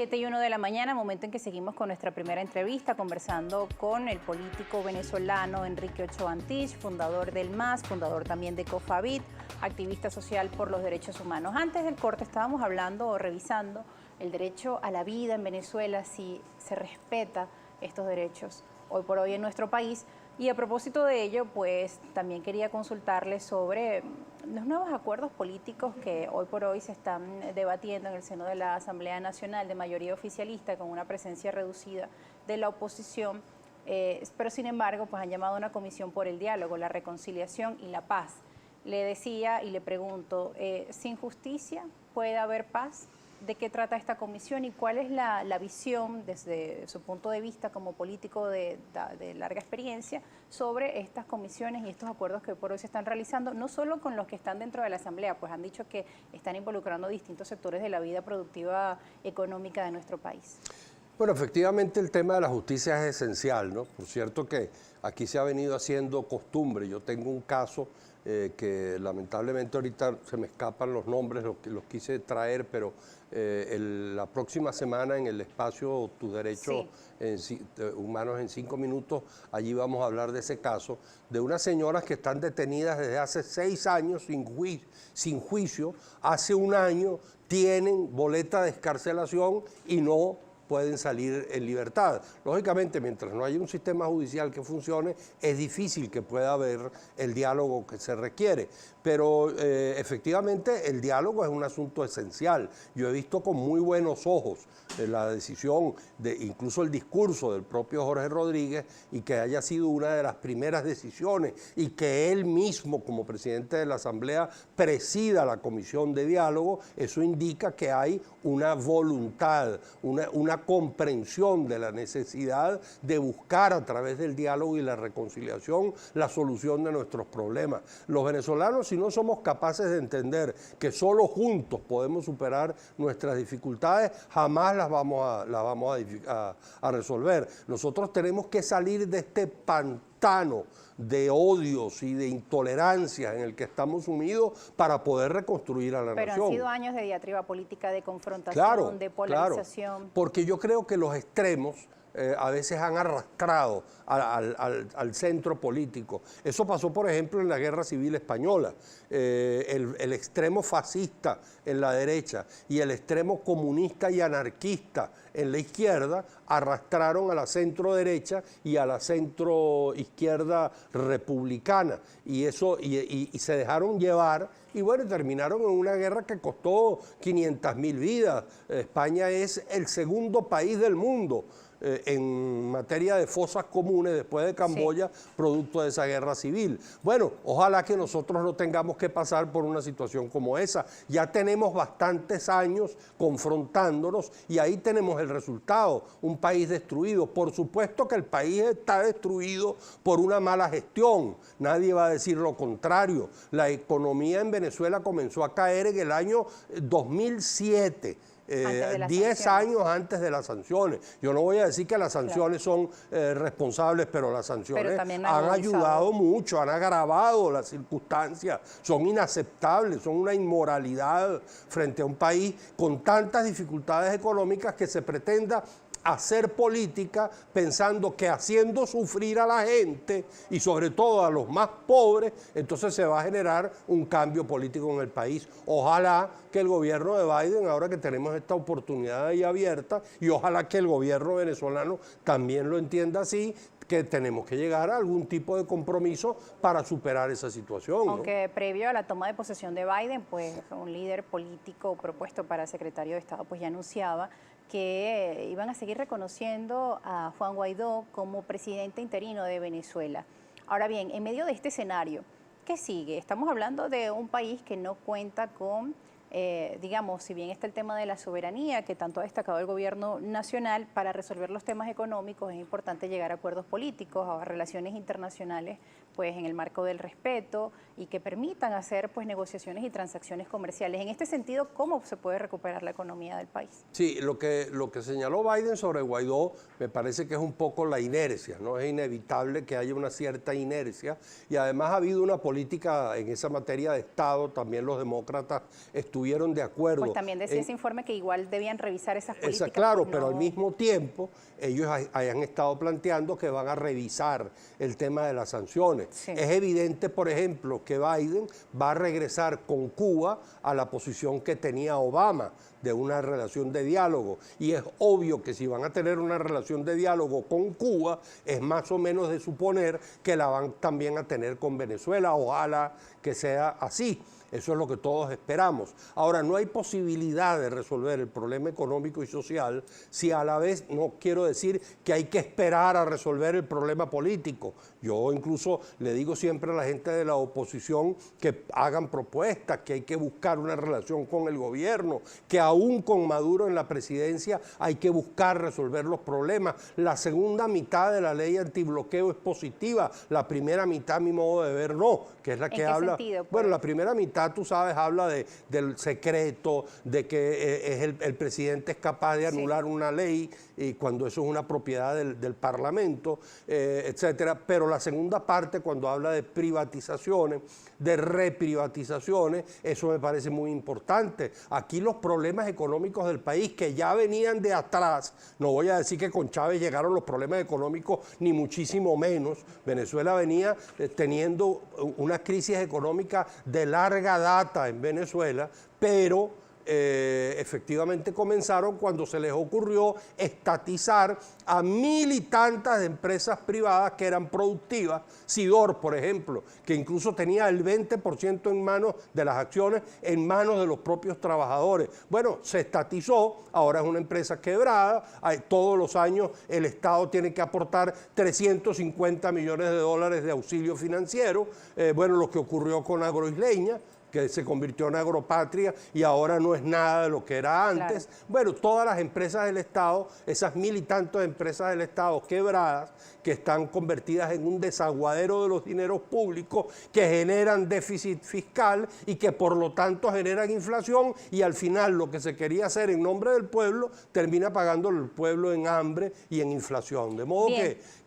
7:01 de la mañana, momento en que seguimos con nuestra primera entrevista, conversando con el político venezolano Enrique Ochoa Antich, fundador del MAS, fundador también de COFAVID, activista social por los derechos humanos. Antes del corte estábamos hablando o revisando el derecho a la vida en Venezuela, si se respeta estos derechos hoy por hoy en nuestro país. Y a propósito de ello, pues también quería consultarle sobre los nuevos acuerdos políticos que hoy por hoy se están debatiendo en el seno de la Asamblea Nacional de mayoría oficialista con una presencia reducida de la oposición, pero sin embargo pues han llamado a una comisión por el diálogo, la reconciliación y la paz. Le decía y le pregunto, ¿sin justicia puede haber paz? ¿De qué trata esta comisión y cuál es la visión desde su punto de vista como político de larga experiencia sobre estas comisiones y estos acuerdos que por hoy se están realizando, no solo con los que están dentro de la Asamblea, pues han dicho que están involucrando distintos sectores de la vida productiva económica de nuestro país? Bueno, efectivamente el tema de la justicia es esencial, ¿no? Por cierto que aquí se ha venido haciendo costumbre. Yo tengo un caso que lamentablemente ahorita se me escapan los nombres, los quise traer, pero la próxima semana en el espacio Tus Derechos Humanos en 5 minutos, allí vamos a hablar de ese caso, de unas señoras que están detenidas desde hace 6 años sin juicio, hace 1 año tienen boleta de excarcelación y no pueden salir en libertad. Lógicamente, mientras no haya un sistema judicial que funcione, es difícil que pueda haber el diálogo que se requiere. Pero efectivamente el diálogo es un asunto esencial. Yo he visto con muy buenos ojos la decisión, incluso el discurso del propio Jorge Rodríguez, y que haya sido una de las primeras decisiones y que él mismo como presidente de la Asamblea presida la comisión de diálogo. Eso indica que hay una voluntad, una comprensión de la necesidad de buscar a través del diálogo y la reconciliación la solución de nuestros problemas. Los venezolanos, si no somos capaces de entender que solo juntos podemos superar nuestras dificultades, jamás las vamos a resolver. Nosotros tenemos que salir de este pantano de odios y de intolerancia en el que estamos sumidos para poder reconstruir a la nación. Pero han sido años de diatriba política, de confrontación, de polarización. Claro, porque yo creo que los extremos a veces han arrastrado al centro político. Eso pasó, por ejemplo, en la Guerra Civil Española. El extremo fascista en la derecha y el extremo comunista y anarquista en la izquierda arrastraron a la centro derecha y a la centro izquierda republicana. Y se dejaron llevar. Y bueno, terminaron en una guerra que costó 500.000 vidas. España es el segundo país del mundo en materia de fosas comunes después de Camboya, producto de esa guerra civil. Bueno, ojalá que nosotros no tengamos que pasar por una situación como esa. Ya tenemos bastantes años confrontándonos y ahí tenemos el resultado, un país destruido. Por supuesto que el país está destruido por una mala gestión, nadie va a decir lo contrario. La economía en Venezuela comenzó a caer en el año 2007. 10 años antes de las sanciones. Yo no voy a decir que las sanciones son responsables, pero las sanciones han ayudado mucho, han agravado las circunstancias, son inaceptables, son una inmoralidad frente a un país con tantas dificultades económicas que se pretenda hacer política pensando que haciendo sufrir a la gente y sobre todo a los más pobres, entonces se va a generar un cambio político en el país. Ojalá que el gobierno de Biden, ahora que tenemos esta oportunidad ahí abierta, y ojalá que el gobierno venezolano también lo entienda así, que tenemos que llegar a algún tipo de compromiso para superar esa situación, ¿no? Aunque previo a la toma de posesión de Biden, pues un líder político propuesto para secretario de Estado pues ya anunciaba que iban a seguir reconociendo a Juan Guaidó como presidente interino de Venezuela. Ahora bien, en medio de este escenario, ¿qué sigue? Estamos hablando de un país que no cuenta con, digamos, si bien está el tema de la soberanía, que tanto ha destacado el gobierno nacional, para resolver los temas económicos es importante llegar a acuerdos políticos, a relaciones internacionales, pues en el marco del respeto y que permitan hacer pues negociaciones y transacciones comerciales. En este sentido, ¿cómo se puede recuperar la economía del país? Sí, lo que señaló Biden sobre Guaidó me parece que es un poco la inercia, ¿no? Es inevitable que haya una cierta inercia y además ha habido una política en esa materia de Estado, también los demócratas estuvieron estuvieron de acuerdo. Pues también decía ese informe que igual debían revisar esas políticas. Claro, pues pero no... al mismo tiempo ellos hayan estado planteando que van a revisar el tema de las sanciones. Sí. Es evidente, por ejemplo, que Biden va a regresar con Cuba a la posición que tenía Obama, de una relación de diálogo. Y es obvio que si van a tener una relación de diálogo con Cuba, es más o menos de suponer que la van también a tener con Venezuela. Ojalá que sea así. Eso es lo que todos esperamos. Ahora, no hay posibilidad de resolver el problema económico y social si a la vez, no quiero decir que hay que esperar a resolver el problema político. Yo incluso le digo siempre a la gente de la oposición que hagan propuestas, que hay que buscar una relación con el gobierno, que aún con Maduro en la presidencia hay que buscar resolver los problemas. La segunda mitad de la ley antibloqueo es positiva, la primera mitad, a mi modo de ver, no, que es la que habla... Sentido, pues? Bueno, la primera mitad, tú sabes, habla del secreto, de que el presidente es capaz de anular una ley y cuando eso es una propiedad del Parlamento, etcétera. Pero la segunda parte, cuando habla de privatizaciones, de reprivatizaciones, eso me parece muy importante. Aquí los problemas económicos del país que ya venían de atrás, no voy a decir que con Chávez llegaron los problemas económicos, ni muchísimo menos. Venezuela venía teniendo una crisis económica de larga data en Venezuela, pero efectivamente comenzaron cuando se les ocurrió estatizar a mil y tantas empresas privadas que eran productivas. Sidor, por ejemplo, que incluso tenía el 20% en manos de las acciones, en manos de los propios trabajadores. Bueno, se estatizó, ahora es una empresa quebrada, todos los años el Estado tiene que aportar 350 millones de dólares de auxilio financiero. Bueno, lo que ocurrió con Agroisleña, que se convirtió en Agropatria y ahora no es nada de lo que era antes. Claro. Bueno, todas las empresas del Estado, esas mil y tantas empresas del Estado quebradas, que están convertidas en un desaguadero de los dineros públicos, que generan déficit fiscal y que por lo tanto generan inflación, y al final lo que se quería hacer en nombre del pueblo termina pagando el pueblo en hambre y en inflación. De modo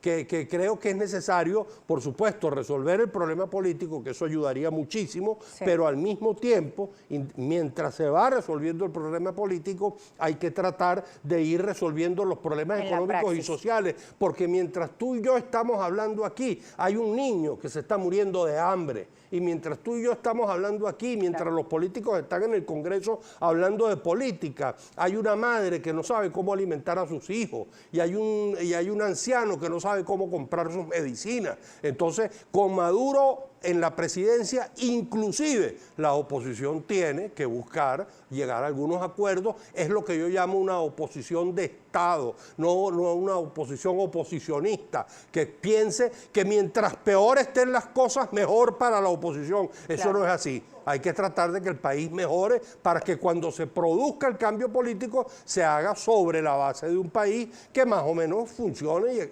que creo que es necesario, por supuesto, resolver el problema político, que eso ayudaría muchísimo, sí, pero al mismo tiempo, mientras se va resolviendo el problema político, hay que tratar de ir resolviendo los problemas económicos y sociales, porque mientras tú y yo estamos hablando aquí, hay un niño que se está muriendo de hambre, y mientras tú y yo estamos hablando aquí, mientras los políticos están en el Congreso hablando de política, hay una madre que no sabe cómo alimentar a sus hijos, y hay un anciano que no sabe cómo comprar sus medicinas. Entonces, con Maduro en la presidencia, inclusive la oposición tiene que buscar llegar a algunos acuerdos. Es lo que yo llamo una oposición de Estado, no una oposición oposicionista, que piense que mientras peor estén las cosas, mejor para la oposición. Eso claro, no es así. Hay que tratar de que el país mejore para que cuando se produzca el cambio político se haga sobre la base de un país que más o menos funcione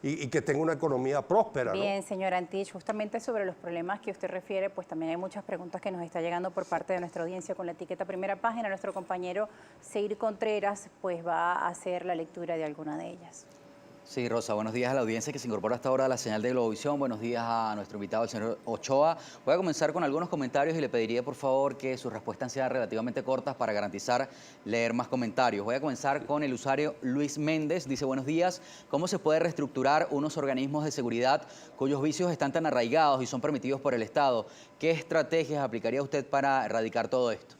y que tenga una economía próspera. Bien, ¿no? Señor Antich, justamente sobre los problemas que usted refiere, pues también hay muchas preguntas que nos está llegando por parte de nuestra audiencia con la etiqueta Primera Página. Nuestro compañero Seir Contreras pues va a hacer la lectura de alguna de ellas. Sí, Rosa, buenos días a la audiencia que se incorpora hasta ahora a la señal de Globovisión. Buenos días a nuestro invitado, el señor Ochoa. Voy a comenzar con algunos comentarios y le pediría, por favor, que sus respuestas sean relativamente cortas para garantizar leer más comentarios. Voy a comenzar con el usuario Luis Méndez. Dice, buenos días. ¿Cómo se puede reestructurar unos organismos de seguridad cuyos vicios están tan arraigados y son permitidos por el Estado? ¿Qué estrategias aplicaría usted para erradicar todo esto?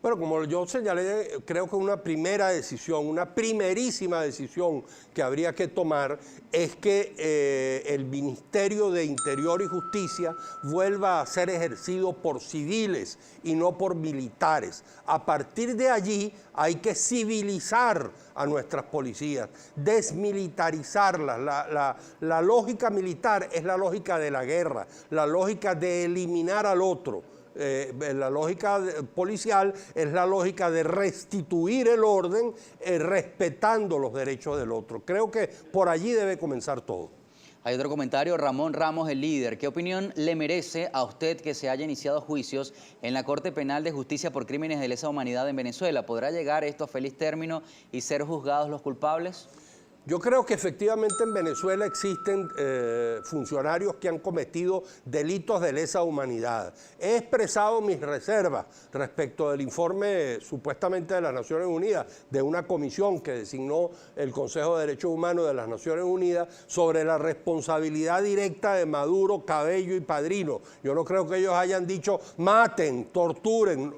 Bueno, como yo señalé, creo que una primera decisión, una primerísima decisión que habría que tomar es que el Ministerio de Interior y Justicia vuelva a ser ejercido por civiles y no por militares. A partir de allí hay que civilizar a nuestras policías, desmilitarizarlas. La lógica militar es la lógica de la guerra, la lógica de eliminar al otro. La lógica policial es la lógica de restituir el orden respetando los derechos del otro. Creo que por allí debe comenzar todo. Hay otro comentario, Ramón Ramos, el líder. ¿Qué opinión le merece a usted que se haya iniciado juicios en la Corte Penal de Justicia por crímenes de lesa humanidad en Venezuela? ¿Podrá llegar esto a feliz término y ser juzgados los culpables? Yo creo que efectivamente en Venezuela existen funcionarios que han cometido delitos de lesa humanidad. He expresado mis reservas respecto del informe supuestamente de las Naciones Unidas, de una comisión que designó el Consejo de Derechos Humanos de las Naciones Unidas sobre la responsabilidad directa de Maduro, Cabello y Padrino. Yo no creo que ellos hayan dicho maten, torturen.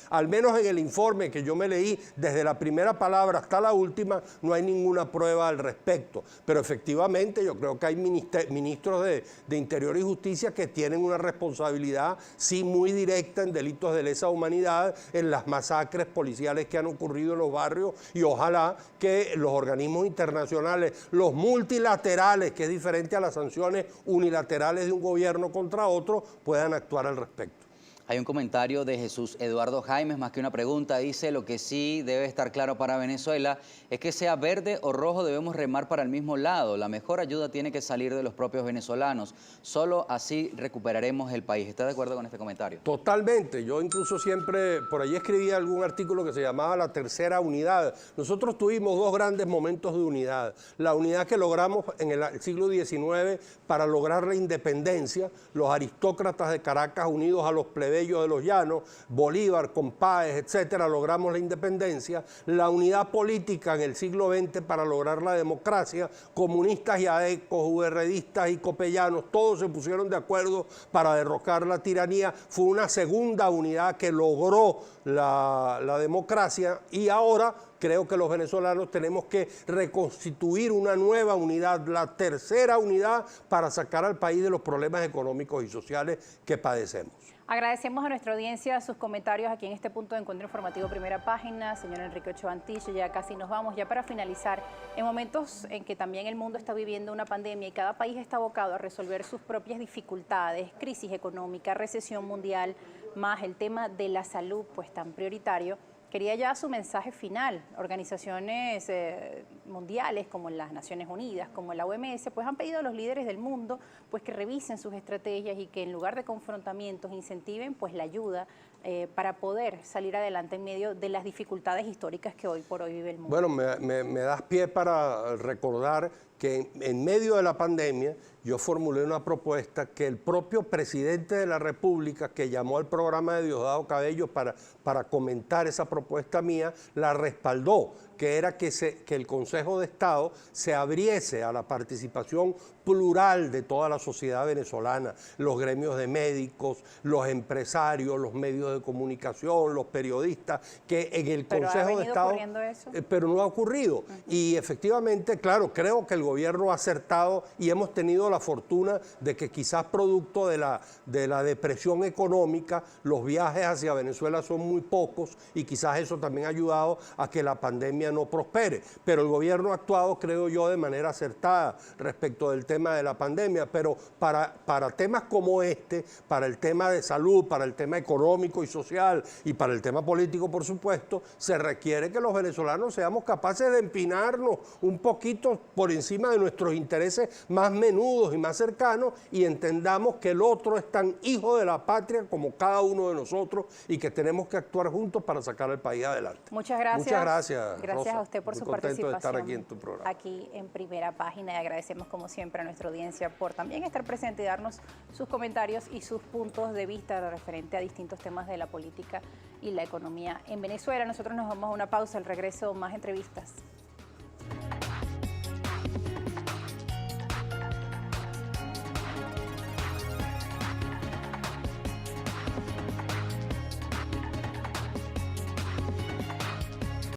Al menos en el informe que yo me leí, desde la primera palabra hasta la última, no hay ninguna prueba al respecto, pero efectivamente yo creo que hay ministros de Interior y Justicia que tienen una responsabilidad sí muy directa en delitos de lesa humanidad, en las masacres policiales que han ocurrido en los barrios, y ojalá que los organismos internacionales, los multilaterales, que es diferente a las sanciones unilaterales de un gobierno contra otro, puedan actuar al respecto. Hay un comentario de Jesús Eduardo Jaimes, más que una pregunta, dice: lo que sí debe estar claro para Venezuela es que sea verde o rojo debemos remar para el mismo lado. La mejor ayuda tiene que salir de los propios venezolanos. Solo así recuperaremos el país. ¿Está de acuerdo con este comentario? Totalmente. Yo incluso siempre, por ahí escribí algún artículo que se llamaba La Tercera Unidad. Nosotros tuvimos dos grandes momentos de unidad. La unidad que logramos en el siglo XIX para lograr la independencia, los aristócratas de Caracas unidos a los plebeyos de los llanos, Bolívar, Compáez, etcétera, logramos la independencia. La unidad política en el siglo XX para lograr la democracia, comunistas y adecos, URDistas y copellanos, todos se pusieron de acuerdo para derrocar la tiranía. Fue una segunda unidad que logró la democracia, y ahora creo que los venezolanos tenemos que reconstituir una nueva unidad, la tercera unidad, para sacar al país de los problemas económicos y sociales que padecemos. Agradecemos a nuestra audiencia sus comentarios aquí en este punto de encuentro informativo Primera Página. Señor Enrique Ochoa Antich, ya casi nos vamos. Ya para finalizar, en momentos en que también el mundo está viviendo una pandemia y cada país está abocado a resolver sus propias dificultades, crisis económica, recesión mundial, más el tema de la salud pues tan prioritario, quería ya su mensaje final. Organizaciones mundiales como las Naciones Unidas, como la OMS, pues han pedido a los líderes del mundo pues que revisen sus estrategias y que en lugar de confrontamientos incentiven pues la ayuda para poder salir adelante en medio de las dificultades históricas que hoy por hoy vive el mundo. Bueno, me das pie para recordar que en medio de la pandemia yo formulé una propuesta que el propio presidente de la República, que llamó al programa de Diosdado Cabello para comentar esa propuesta mía, la respaldó, que era que el Consejo de Estado se abriese a la participación plural de toda la sociedad venezolana, los gremios de médicos, los empresarios, los medios de comunicación, los periodistas, que en el Consejo de Estado... Eso? Pero no ha ocurrido. Y efectivamente, claro, creo que el gobierno ha acertado y hemos tenido la fortuna de que quizás producto de la depresión económica, los viajes hacia Venezuela son muy pocos y quizás eso también ha ayudado a que la pandemia no prospere. Pero el gobierno ha actuado, creo yo, de manera acertada respecto del tema de la pandemia. Pero para temas como este, para el tema de salud, para el tema económico y social y para el tema político, por supuesto, se requiere que los venezolanos seamos capaces de empinarnos un poquito por encima de nuestros intereses más menudos y más cercanos y entendamos que el otro es tan hijo de la patria como cada uno de nosotros y que tenemos que actuar juntos para sacar el país adelante. Muchas gracias. Muchas gracias, Gracias Rosa. a usted por Muy su contento participación de estar aquí en tu programa. aquí en Primera Página, y agradecemos como siempre a nuestra audiencia por también estar presente y darnos sus comentarios y sus puntos de vista referente a distintos temas de la política y la economía en Venezuela. Nosotros nos vamos a una pausa, al regreso más entrevistas.